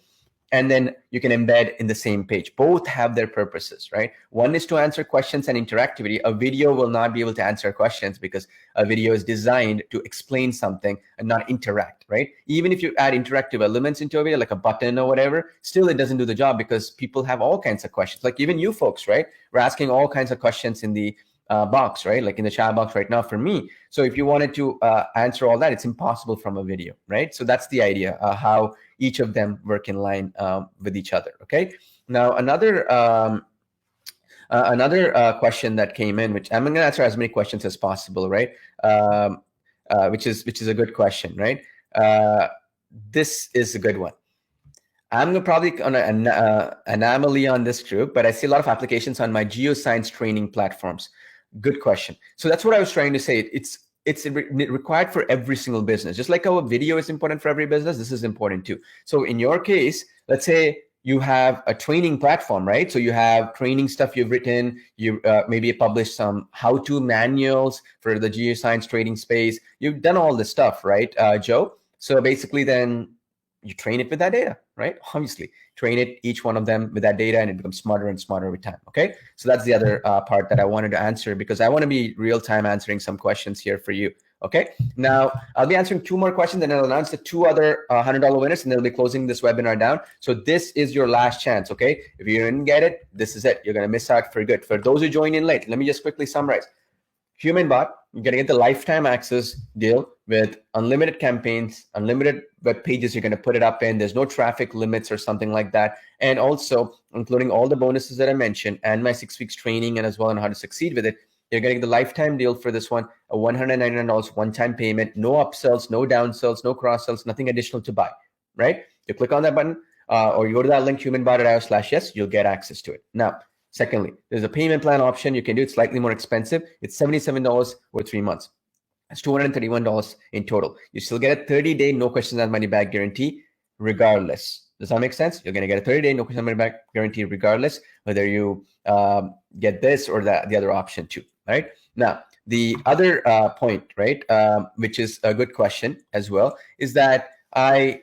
Speaker 1: and then you can embed in the same page. Both have their purposes, right? One is to answer questions and interactivity. A video will not be able to answer questions because a video is designed to explain something and not interact, right? Even if you add interactive elements into a video, like a button or whatever, still it doesn't do the job because people have all kinds of questions. Like even you folks, right? We're asking all kinds of questions in the box, right? Like in the chat box right now for me. So if you wanted to answer all that, it's impossible from a video, right? So that's the idea, how each of them work in line with each other. Okay. Now another question that came in, which I'm going to answer as many questions as possible, right? Which is a good question, right? This is a good one. I'm probably on an anomaly on this group, but I see a lot of applications on my geoscience training platforms. Good question. So that's what I was trying to say. It's required for every single business. Just like our video is important for every business, this is important too. So in your case, let's say you have a training platform, right? So you have training stuff you've written, you maybe published some how-to manuals for the geoscience trading space. You've done all this stuff, right, Joe? So basically then you train it with that data, right? Obviously, train it, each one of them with that data, and it becomes smarter and smarter with time, okay? So that's the other part that I wanted to answer because I want to be real-time answering some questions here for you, okay? Now, I'll be answering 2 more questions, and I'll announce the 2 other $100 winners, and then we'll be closing this webinar down. So this is your last chance, okay? If you didn't get it, this is it. You're going to miss out for good. For those who joined in late, let me just quickly summarize. HumanBot, you're going to get the lifetime access deal with unlimited campaigns, unlimited web pages you're going to put it up in. There's no traffic limits or something like that. And also, including all the bonuses that I mentioned and my 6 weeks training and as well on how to succeed with it, you're getting the lifetime deal for this one, a $199 one-time payment, no upsells, no downsells, no cross-sells, nothing additional to buy, right? You click on that button or you go to that link, humanbot.io/yes, you'll get access to it. Now, secondly, there's a payment plan option. You can do it slightly more expensive. It's $77 for 3 months. That's $231 in total. You still get a 30-day no questions asked money back guarantee regardless. Does that make sense? You're going to get a 30-day no questions asked money back guarantee regardless whether you get this or the other option too, right? Now, the other point, right, which is a good question as well, is that I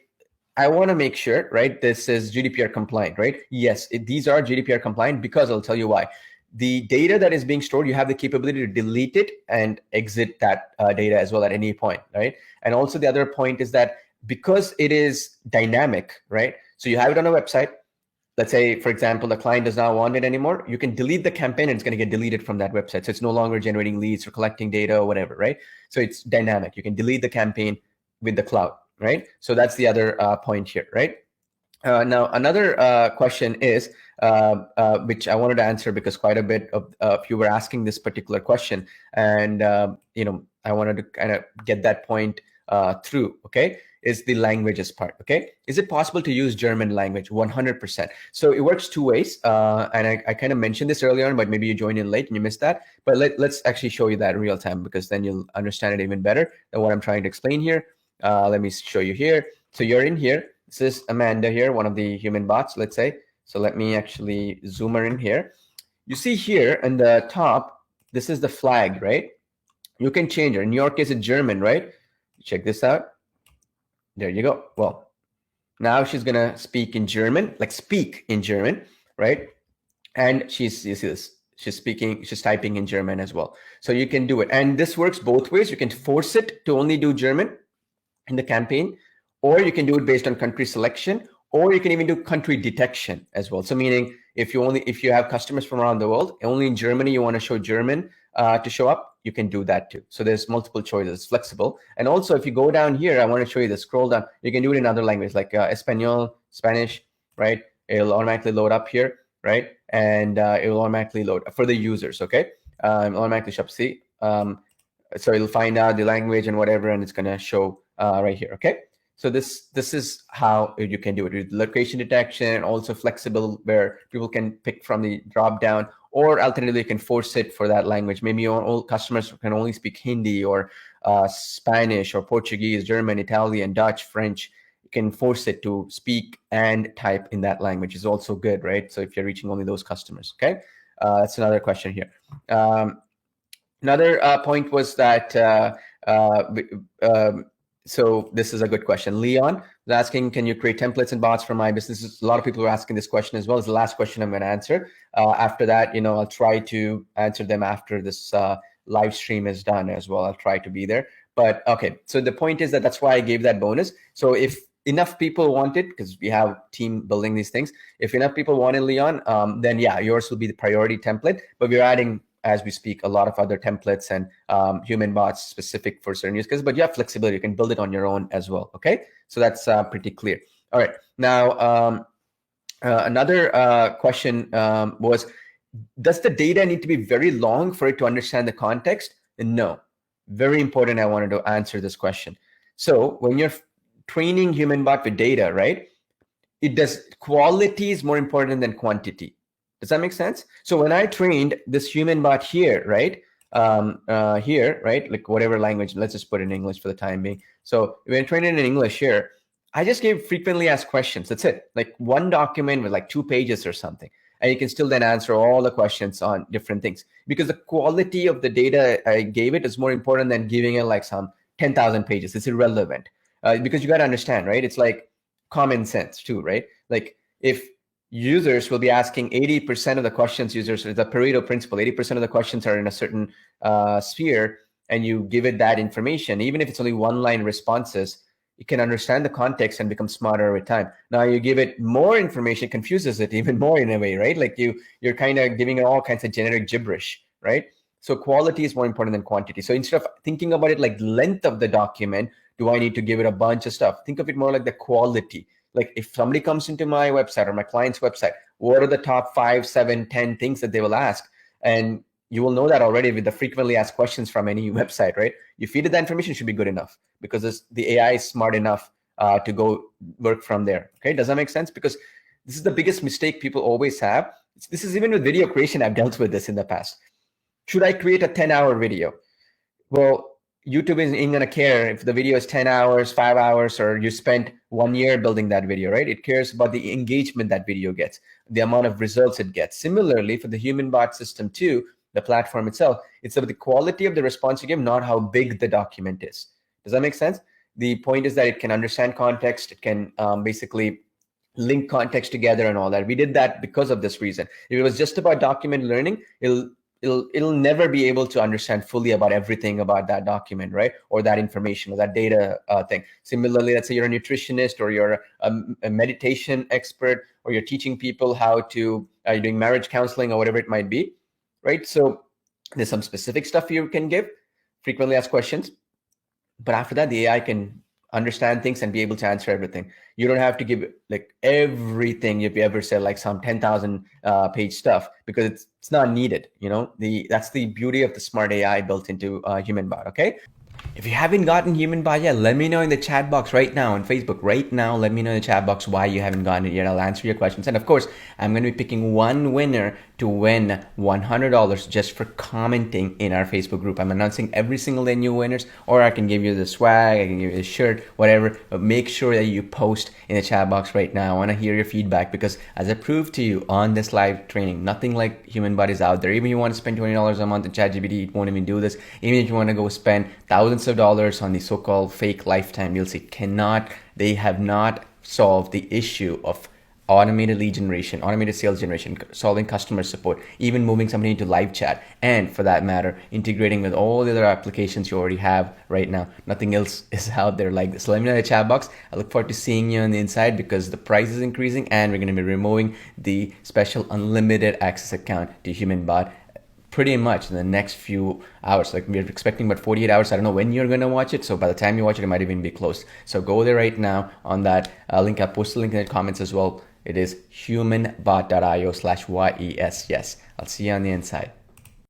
Speaker 1: I want to make sure, right, this is GDPR compliant, right? Yes, these are GDPR compliant because I'll tell you why. The data that is being stored, you have the capability to delete it and exit that data as well at any point, right? And also the other point is that because it is dynamic, right? So you have it on a website. Let's say, for example, the client does not want it anymore. You can delete the campaign and it's going to get deleted from that website. So it's no longer generating leads or collecting data or whatever, right? So it's dynamic. You can delete the campaign with the cloud, right? So that's the other point here, right? Now, another question is, which I wanted to answer because quite a bit of you were asking this particular question, and I wanted to kind of get that point through. Okay, is the languages part. Okay, is it possible to use German language? 100%. So it works two ways, and I kind of mentioned this earlier on, but maybe you joined in late and you missed that. But let's actually show you that in real time because then you'll understand it even better than what I'm trying to explain here. Let me show you here. So you're in here. This is Amanda here, one of the human bots, let's say. So let me actually zoom her in here. You see here in the top, this is the flag, right? You can change her. In your case, it's German, right? Check this out. There you go. Well, now she's gonna speak in German, like speak in German, right? And you see this. She's typing in German as well. So you can do it. And this works both ways. You can force it to only do German in the campaign, or you can do it based on country selection, or you can even do country detection as well. So meaning if you have customers from around the world, only in Germany you want to show German to show up, you can do that too. So there's multiple choices, it's flexible. And also if you go down here, I want to show you this, scroll down, you can do it in other languages like Espanol, Spanish, right? It'll automatically load up here, right? And it will automatically load for the users, okay? Automatically show up, see? So it'll find out the language and whatever, and it's gonna show right here, okay? So this is how you can do it with location detection, and also flexible where people can pick from the drop down, or alternatively you can force it for that language. Maybe your customers can only speak Hindi or Spanish or Portuguese, German, Italian, Dutch, French. You can force it to speak and type in that language. Is also good, right? So if you're reaching only those customers, okay? That's another question here. Another point was that so this is a good question. Leon is asking, can you create templates and bots for my business? A lot of people are asking this question as well. It's the last question I'm going to answer. After that, I'll try to answer them after this live stream is done as well. I'll try to be there. But okay, so the point is that that's why I gave that bonus. So if enough people want it, because we have team building these things, if enough people want it, Leon, then yeah, yours will be the priority template. But we're adding, as we speak, a lot of other templates and human bots specific for certain use cases, but you have flexibility. You can build it on your own as well, okay? So that's pretty clear. All right, now another question was, does the data need to be very long for it to understand the context? No, very important. I wanted to answer this question. So when you're training human bot with data, right, quality is more important than quantity. Does that make sense? So when I trained this human bot here, right, here, right, like whatever language, let's just put it in English for the time being. So when I trained it in English here, I just gave frequently asked questions. That's it, like one document with like 2 pages or something. And you can still then answer all the questions on different things, because the quality of the data I gave it is more important than giving it like some 10,000 pages. It's irrelevant because you got to understand, right? It's like common sense too, right? Like if users will be asking 80% of the questions, the Pareto principle, 80% of the questions are in a certain sphere, and you give it that information, even if it's only one-line responses, it can understand the context and become smarter with time. Now you give it more information, confuses it even more in a way, right? Like you're kind of giving it all kinds of generic gibberish, right? So quality is more important than quantity. So instead of thinking about it like length of the document, do I need to give it a bunch of stuff? Think of it more like the quality. Like if somebody comes into my website or my client's website, what are the top 5, 7, 10 things that they will ask? And you will know that already with the frequently asked questions from any website, right? You feed it that information, it should be good enough, because the AI is smart enough to go work from there. Okay, does that make sense? Because this is the biggest mistake people always have. This is even with video creation. I've dealt with this in the past. Should I create a 10-hour video? Well, YouTube isn't going to care if the video is 10 hours, 5 hours, or you spent 1 year building that video, right? It cares about the engagement that video gets, the amount of results it gets. Similarly, for the human bot system too, the platform itself, it's about the quality of the response you give, not how big the document is. Does that make sense? The point is that it can understand context. It can basically link context together and all that. We did that because of this reason. If it was just about document learning, it'll never be able to understand fully about everything about that document, right? Or that information or that data thing. Similarly, let's say you're a nutritionist or you're a meditation expert, or you're teaching people how to you're doing marriage counseling or whatever it might be, right? So there's some specific stuff you can give, frequently asked questions, but after that the AI can understand things and be able to answer everything. You don't have to give like everything you've ever said, like some 10,000 page stuff, because it's not needed. That's the beauty of the smart AI built into HumanBot. Okay. If you haven't gotten HumanBot yet, let me know in the chat box right now on Facebook. Right now, let me know in the chat box why you haven't gotten it yet. I'll answer your questions. And of course, I'm going to be picking one winner to win $100 just for commenting in our Facebook group. I'm announcing every single day new winners, or I can give you the swag, I can give you the shirt, whatever. But make sure that you post in the chat box right now. I want to hear your feedback, because as I proved to you on this live training, nothing like HumanBot is out there. Even if you want to spend $20 a month in ChatGPT, it won't even do this. Even if you want to go spend thousands of dollars on the so-called fake lifetime deals, they have not solved the issue of automated lead generation, automated sales generation, solving customer support, even moving somebody into live chat, and for that matter, integrating with all the other applications you already have right now. Nothing else is out there like this. So let me know in the chat box. I look forward to seeing you on the inside, because the price is increasing and we're going to be removing the special unlimited access account to HumanBot pretty much in the next few hours. Like, we're expecting about 48 hours. I don't know when you're going to watch it. So by the time you watch it, it might even be closed. So go there right now on that link. I'll post the link in the comments as well. It is humanbot.io/YES. Yes. I'll see you on the inside.